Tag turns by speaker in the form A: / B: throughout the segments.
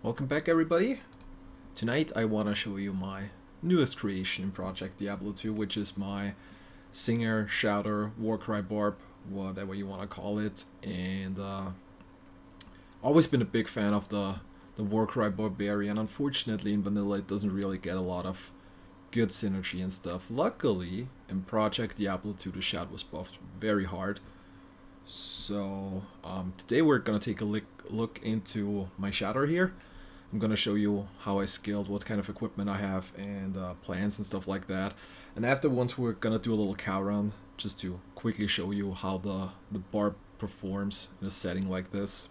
A: Welcome back, everybody. Tonight I want to show you my newest creation in Project Diablo 2, which is my singer, shouter, Warcry Barb, whatever you want to call it. And always been a big fan of the Warcry Barbarian. Unfortunately, in vanilla it doesn't really get a lot of good synergy and stuff. Luckily, in Project Diablo 2 the shout was buffed very hard. So today we're gonna take a look into my shouter here. I'm gonna show you how I scaled, what kind of equipment I have, and plans and stuff like that. And afterwards we're gonna do a little cow run just to quickly show you how the barb performs in a setting like this.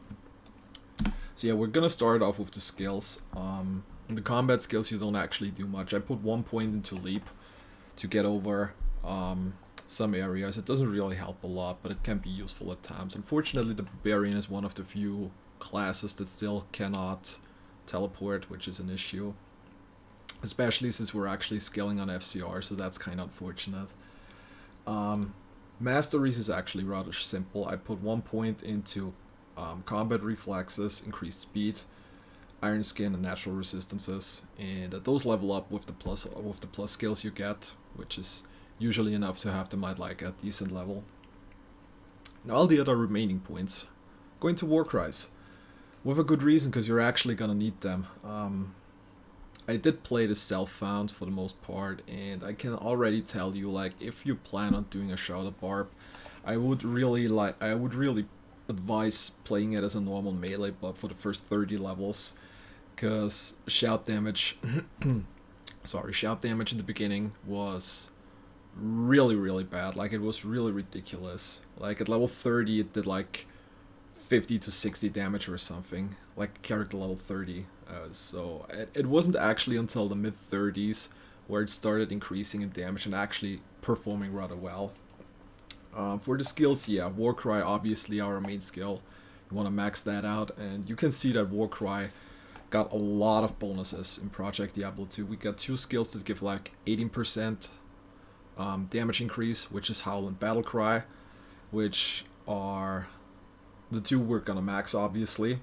A: So yeah, we're gonna start off with the skills. In the combat skills you don't actually do much. I put 1 point into leap to get over some areas. It doesn't really help a lot, but it can be useful at times. Unfortunately, the Barbarian is one of the few classes that still cannot teleport, which is an issue. Especially since we're actually scaling on FCR, so that's kind of unfortunate. Masteries is actually rather simple. I put 1 point into combat reflexes, increased speed, iron skin, and natural resistances, and those level up with the plus skills you get, which is usually enough to have them at like a decent level. Now all the other remaining points going to Warcries, with a good reason, because you're actually gonna need them. I did play the self-found for the most part, and I can already tell you, like, if you plan on doing a Shouter Barb, I would really advise playing it as a normal melee buff for the first 30 levels, because shout damage shout damage in the beginning was really bad. Like, it was really ridiculous. Like, at level 30 it did like 50 to 60 damage or something, like character level 30. So it wasn't actually until the mid 30s where it started increasing in damage and actually performing rather well. For the skills, yeah, Warcry obviously our main skill. You want to max that out, and you can see that Warcry got a lot of bonuses in Project Diablo 2. We got 2 skills that give like 18% damage increase, which is Howl and Battlecry, which are the 2 we're gonna max, obviously.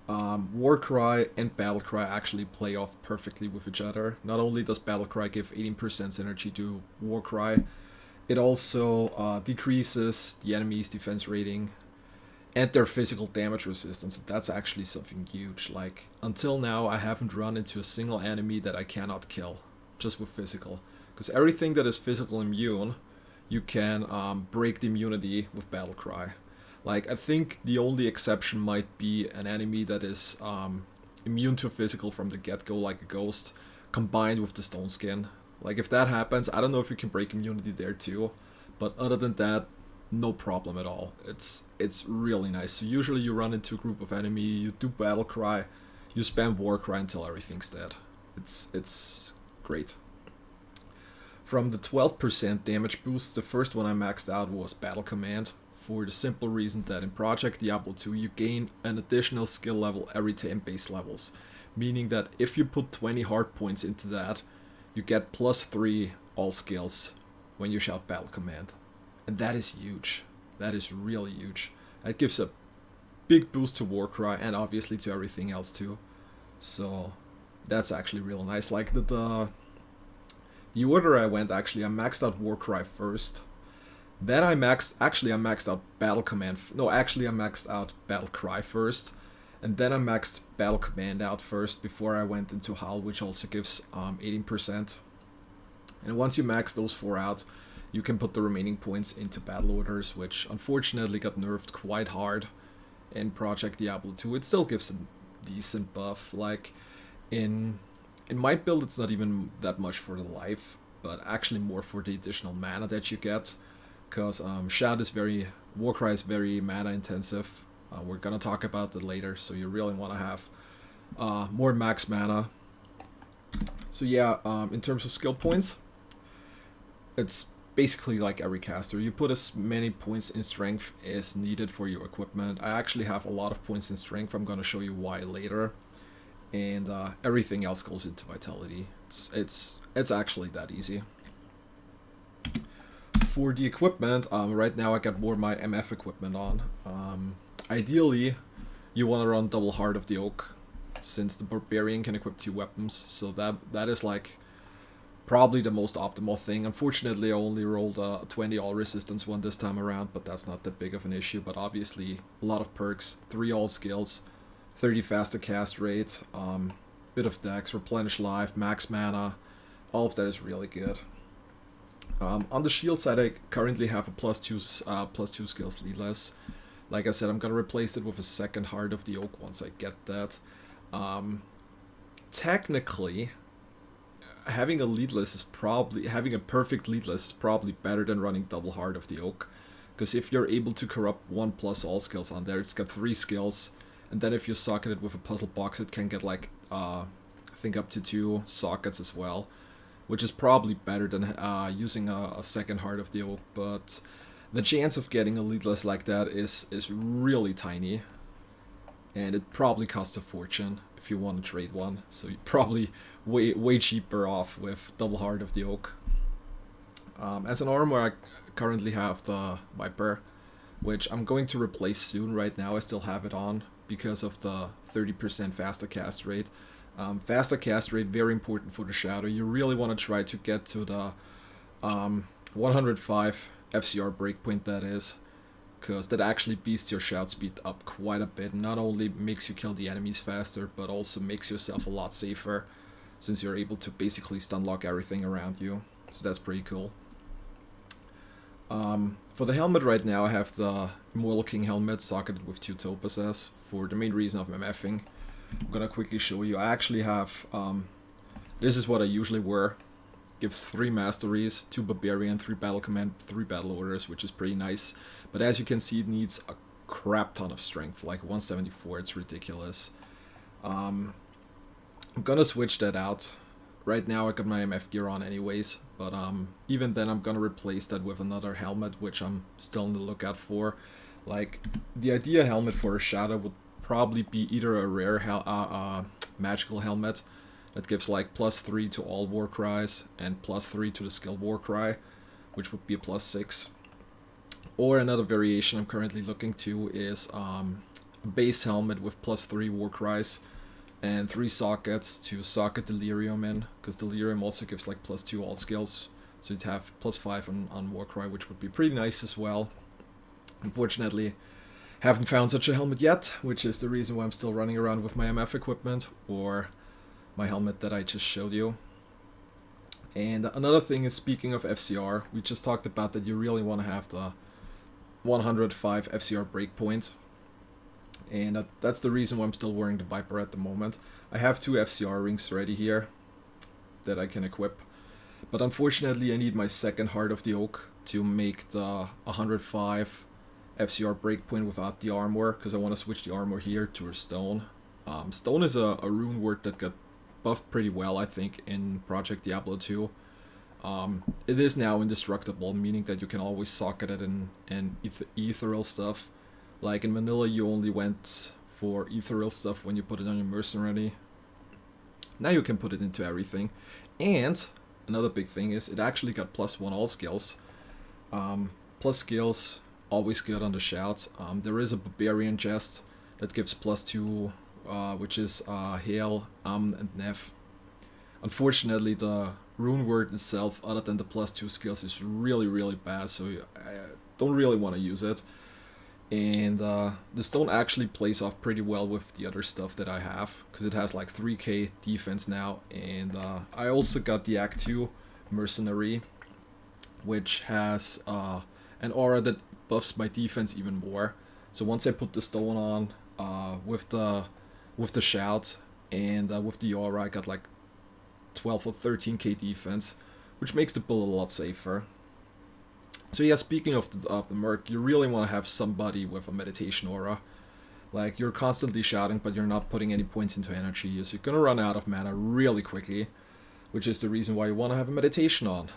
A: Warcry and Battlecry actually play off perfectly with each other. Not only does Battlecry give 18% synergy to Warcry, it also decreases the enemy's defense rating and their physical damage resistance. That's actually something huge. Like, until now I haven't run into a single enemy that I cannot kill just with physical, because everything that is physical immune you can break the immunity with Battlecry. Like, I think the only exception might be an enemy that is immune to physical from the get-go, like a ghost, combined with the stone skin. Like, if that happens, I don't know if you can break immunity there too, but other than that, no problem at all. It's really nice. So usually you run into a group of enemy, you do Battlecry, you spam Warcry until everything's dead. It's great. From the 12% damage boost, the first one I maxed out was Battle Command, for the simple reason that in Project Diablo 2 you gain an additional skill level every 10 base levels, meaning that if you put 20 hard points into that, you get +3 all skills when you shout Battle Command. And that is huge. That is really huge. That gives a big boost to Warcry and obviously to everything else too. So that's actually real nice. Like, the order I went, actually I maxed out Warcry first. Then I maxed out Battle Command. No, actually I maxed out Battlecry first. And then I maxed Battle Command out first before I went into Howl, which also gives 18%. And once you max those 4 out, you can put the remaining points into Battle Orders, which unfortunately got nerfed quite hard in Project Diablo 2. It still gives a decent buff. Like, in my build it's not even that much for the life, but actually more for the additional mana that you get. Because Warcry is very mana intensive. We're gonna talk about that later, so you really want to have more max mana. So yeah, in terms of skill points, it's basically like every caster. You put as many points in strength as needed for your equipment. I actually have a lot of points in strength. I'm gonna show you why later. And everything else goes into vitality. It's actually that easy. For the equipment, right now I got more my MF equipment on. Ideally, you want to run double Heart of the Oak, since the Barbarian can equip 2 weapons, so that is like probably the most optimal thing. Unfortunately, I only rolled a 20 all resistance one this time around, but that's not that big of an issue. But obviously, a lot of perks, 3 all skills, 30 faster cast rate, bit of dex, replenish life, max mana, all of that is really good. On the shield side, I currently have a +2 skills leadless. Like I said, I'm gonna replace it with a second Heart of the Oak once I get that. Technically, having a perfect leadless is probably better than running double Heart of the Oak, because if you're able to corrupt 1+ all skills on there, it's got 3 skills, and then if you socket it with a puzzle box, it can get like I think up to 2 sockets as well, which is probably better than using a second Heart of the Oak. But the chance of getting a leadless like that is really tiny, and it probably costs a fortune if you want to trade one, so you're probably way cheaper off with double Heart of the Oak. As an armor, I currently have the Viper, which I'm going to replace soon. Right now I still have it on because of the 30% faster cast rate. Faster cast rate, very important for the Shadow. You really want to try to get to the 105 FCR breakpoint, that is, because that actually beats your shout speed up quite a bit. Not only makes you kill the enemies faster, but also makes yourself a lot safer, since you're able to basically stun lock everything around you. So that's pretty cool. For the helmet right now, I have the Immortal King helmet socketed with 2 topazes for the main reason of MFing. I'm gonna quickly show you. I actually have, this is what I usually wear. Gives 3 masteries, 2 Barbarian, 3 battle command, 3 battle orders, which is pretty nice. But as you can see, it needs a crap ton of strength, like 174, it's ridiculous. I'm gonna switch that out. Right now I got my MF gear on anyways, but even then I'm gonna replace that with another helmet, which I'm still on the lookout for. Like, the ideal helmet for a Shadow would probably be either a rare magical helmet that gives like +3 to all war cries and +3 to the skill war cry, which would be a +6. Or another variation I'm currently looking to is a base helmet with +3 war cries and 3 sockets to socket Delirium in, because Delirium also gives like +2 all skills, so you'd have +5 on Warcry, which would be pretty nice as well. Unfortunately, haven't found such a helmet yet, which is the reason why I'm still running around with my MF equipment, or my helmet that I just showed you. And another thing is, speaking of FCR, we just talked about that you really want to have the 105 FCR breakpoint. And that's the reason why I'm still wearing the Viper at the moment. I have 2 FCR rings ready here that I can equip. But unfortunately I need my second Heart of the Oak to make the 105 FCR breakpoint without the armor, because I want to switch the armor here to a stone. Stone is a rune word that got buffed pretty well, I think, in Project Diablo 2. It is now indestructible, meaning that you can always socket it in ethereal stuff. Like in vanilla, you only went for ethereal stuff when you put it on your mercenary. Now you can put it into everything. And another big thing is, it actually got +1 all skills. Plus skills, always good on the shouts. There is a Barbarian chest that gives +2, which is Hail, and Nev. Unfortunately, the rune word itself, other than the +2 skills, is really bad, so I don't really want to use it. And the stone actually plays off pretty well with the other stuff that I have, because it has like 3k defense now. And I also got the Act 2 Mercenary, which has an aura that buffs my defense even more. So once I put the stone on with the shout and with the aura, I got like 12 or 13k defense, which makes the build a lot safer. So yeah, speaking of the Merc, you really want to have somebody with a meditation aura. Like, you're constantly shouting, but you're not putting any points into energy, so you're gonna run out of mana really quickly, which is the reason why you want to have a meditation on.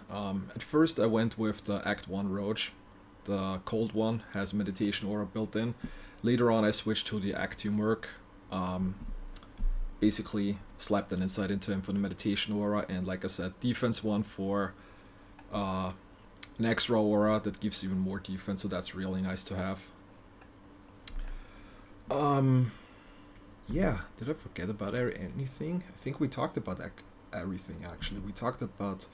A: At first I went with the Act 1 Roach. The cold one has a meditation aura built in. Later on I switched to the Act 2 Merc. Basically slapped an insight into him for the meditation aura, and like I said, defense 1 for an extra aura that gives even more defense, so that's really nice to have. Yeah, did I forget about anything? I think we talked about everything actually. We talked about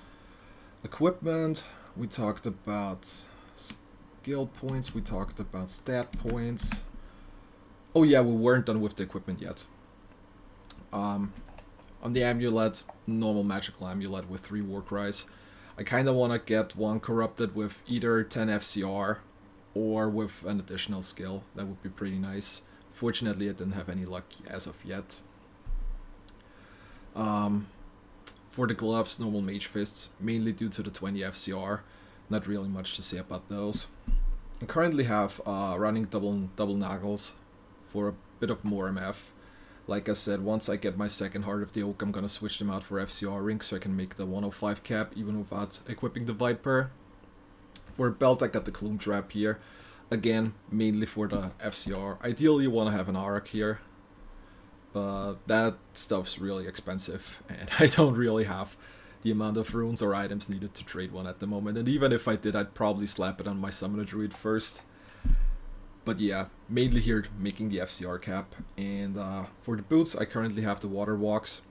A: equipment, we talked about skill points, we talked about stat points. Oh yeah, we weren't done with the equipment yet. On the amulet, normal magical amulet with 3 Warcries. I kind of want to get one corrupted with either 10 FCR or with an additional skill. That would be pretty nice. Fortunately, I didn't have any luck as of yet. For the gloves, normal mage fists, mainly due to the 20 FCR. Not really much to say about those. I currently have running double naggles for a bit of more MF. Like I said, once I get my second Heart of the Oak, I'm gonna switch them out for FCR rings so I can make the 105 cap even without equipping the Viper. For a belt, I got the Gloom Trap here. Again, mainly for the FCR. Ideally, you want to have an Arak here, but that stuff's really expensive, and I don't really have the amount of runes or items needed to trade one at the moment. And even if I did, I'd probably slap it on my Summoner Druid first. But yeah, mainly here making the FCR cap. And for the boots, I currently have the Water Walks.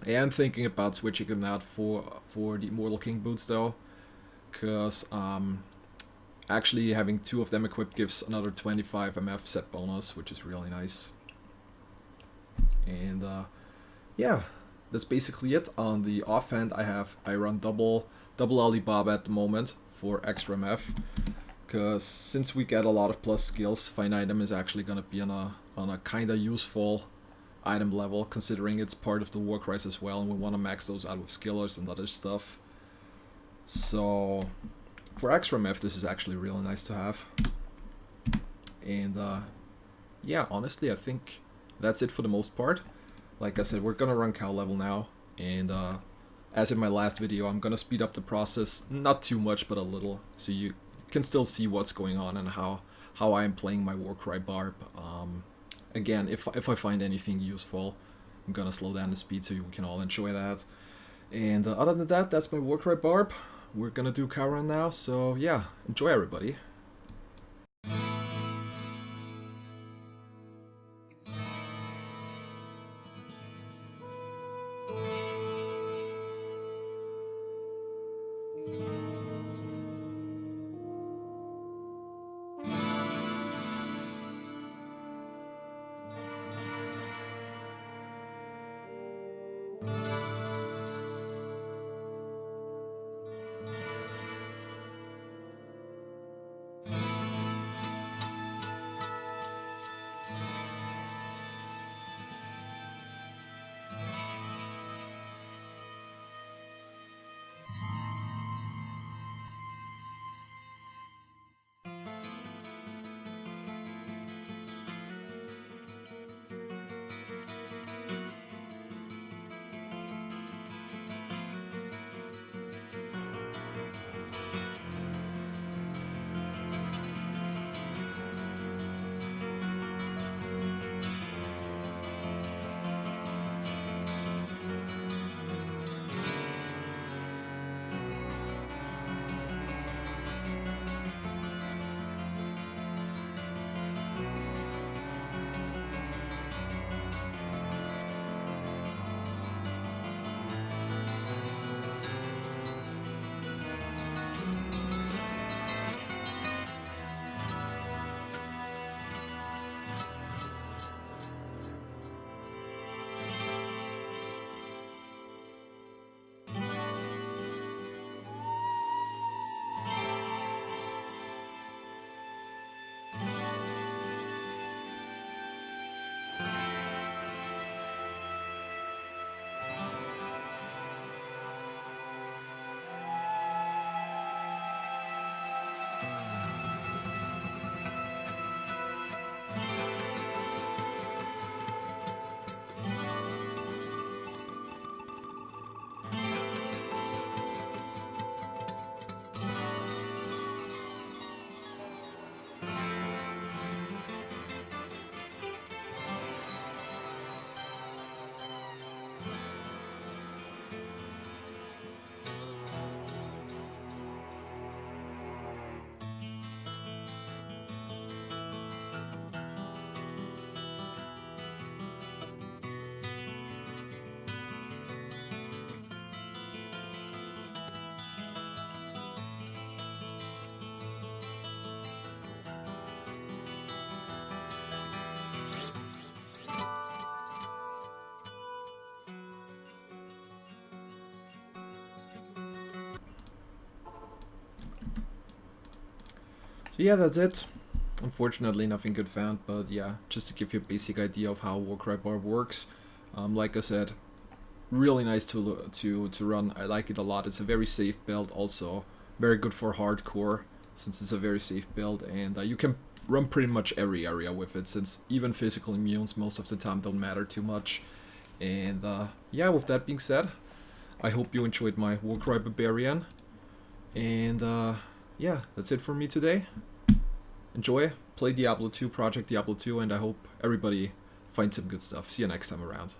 A: I am thinking about switching them out for the Immortal King boots though, because actually having 2 of them equipped gives another 25 MF set bonus, which is really nice. And yeah, that's basically it. On the offhand, I run double Alibaba at the moment for extra MF, because since we get a lot of plus skills, Fine Item is actually gonna be on a kinda useful item level, considering it's part of the Warcries as well, and we want to max those out with skillers and other stuff. So for extra MF, this is actually really nice to have. And yeah, honestly, I think that's it for the most part. Like I said, we're gonna run cow level now, and as in my last video, I'm gonna speed up the process, not too much, but a little, so you can still see what's going on and how I am playing my Warcry Barb. Again, if I find anything useful, I'm gonna slow down the speed so you can all enjoy that. And other than that, that's my Warcry Barb. We're gonna do cow run now, so yeah, enjoy everybody. Yeah, that's it. Unfortunately, nothing good found, but yeah, just to give you a basic idea of how Warcry Barb works. Like I said, really nice to run. I like it a lot. It's a very safe build, also very good for hardcore since it's a very safe build, and you can run pretty much every area with it, since even physical immunes most of the time don't matter too much. And yeah, with that being said, I hope you enjoyed my Warcry Barbarian, and yeah, that's it for me today. Enjoy, play Diablo 2, Project Diablo 2, and I hope everybody finds some good stuff. See you next time around.